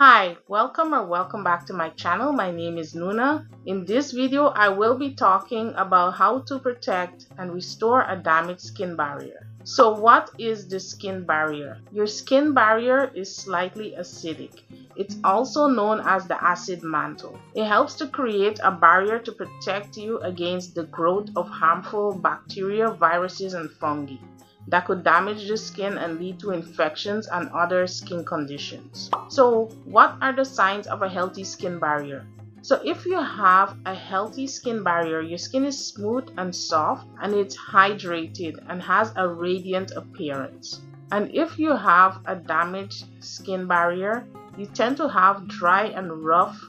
Hi, welcome back to my channel. My name is Nuna. In this video, I will be talking about how to protect and restore a damaged skin barrier. So what is the skin barrier? Your skin barrier is slightly acidic. It's also known as the acid mantle. It helps to create a barrier to protect you against the growth of harmful bacteria, viruses, and fungi that could damage the skin and lead to infections and other skin conditions. So, what are the signs of a healthy skin barrier? So, if you have a healthy skin barrier, your skin is smooth and soft, and it's hydrated and has a radiant appearance. And if you have a damaged skin barrier, you tend to have dry and rough,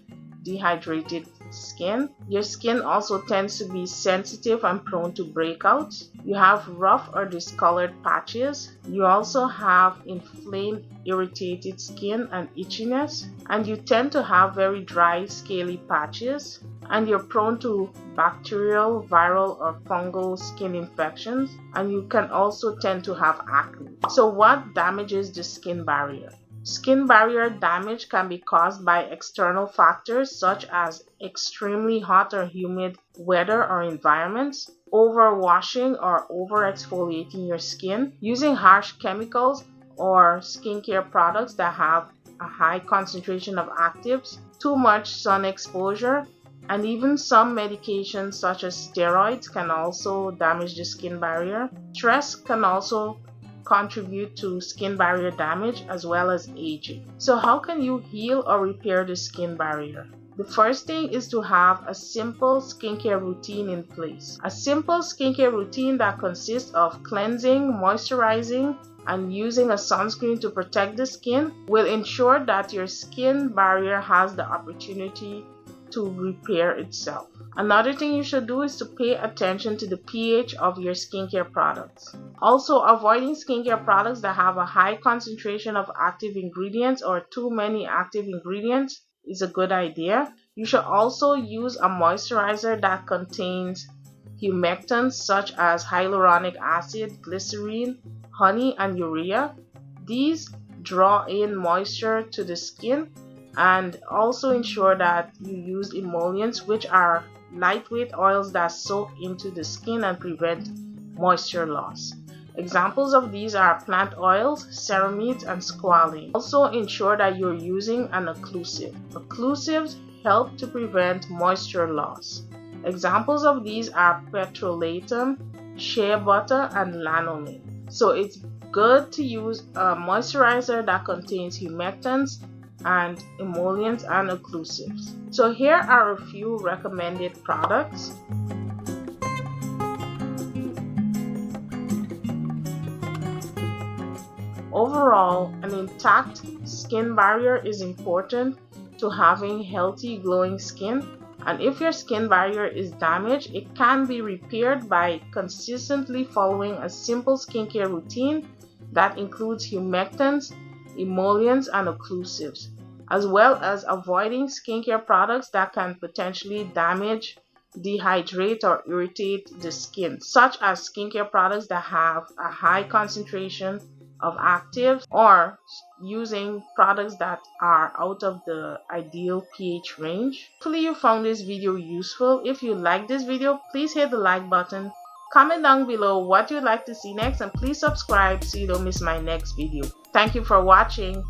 dehydrated skin. Your skin also tends to be sensitive and prone to breakouts. You have rough or discolored patches. You also have inflamed, irritated skin and itchiness. And you tend to have very dry, scaly patches. And you're prone to bacterial, viral, or fungal skin infections. And you can also tend to have acne. So what damages the skin barrier? Skin barrier damage can be caused by external factors such as extremely hot or humid weather or environments, overwashing or overexfoliating your skin, using harsh chemicals or skincare products that have a high concentration of actives, too much sun exposure, and even some medications such as steroids can also damage the skin barrier. Stress can also contribute to skin barrier damage as well as aging. So how can you heal or repair the skin barrier? The first thing is to have a simple skincare routine in place. A simple skincare routine that consists of cleansing, moisturizing, and using a sunscreen to protect the skin will ensure that your skin barrier has the opportunity to repair itself. Another thing you should do is to pay attention to the pH of your skincare products. Also, avoiding skincare products that have a high concentration of active ingredients or too many active ingredients is a good idea. You should also use a moisturizer that contains humectants such as hyaluronic acid, glycerine, honey, and urea. These draw in moisture to the skin, and also ensure that you use emollients, which are lightweight oils that soak into the skin and prevent moisture loss. Examples of these are plant oils, ceramides, and squalane. Also ensure that you're using an occlusive. Occlusives help to prevent moisture loss. Examples of these are petrolatum, shea butter, and lanolin. So it's good to use a moisturizer that contains humectants and emollients and occlusives. So here are a few recommended products. Overall, an intact skin barrier is important to having healthy, glowing skin. And if your skin barrier is damaged, it can be repaired by consistently following a simple skincare routine that includes humectants, emollients, and occlusives, as well as avoiding skincare products that can potentially damage, dehydrate, or irritate the skin, such as skincare products that have a high concentration of actives, or using products that are out of the ideal pH range. Hopefully you found this video useful. If you like this video, please hit the like button. Comment down below what you'd like to see next, and please subscribe so you don't miss my next video. Thank you for watching.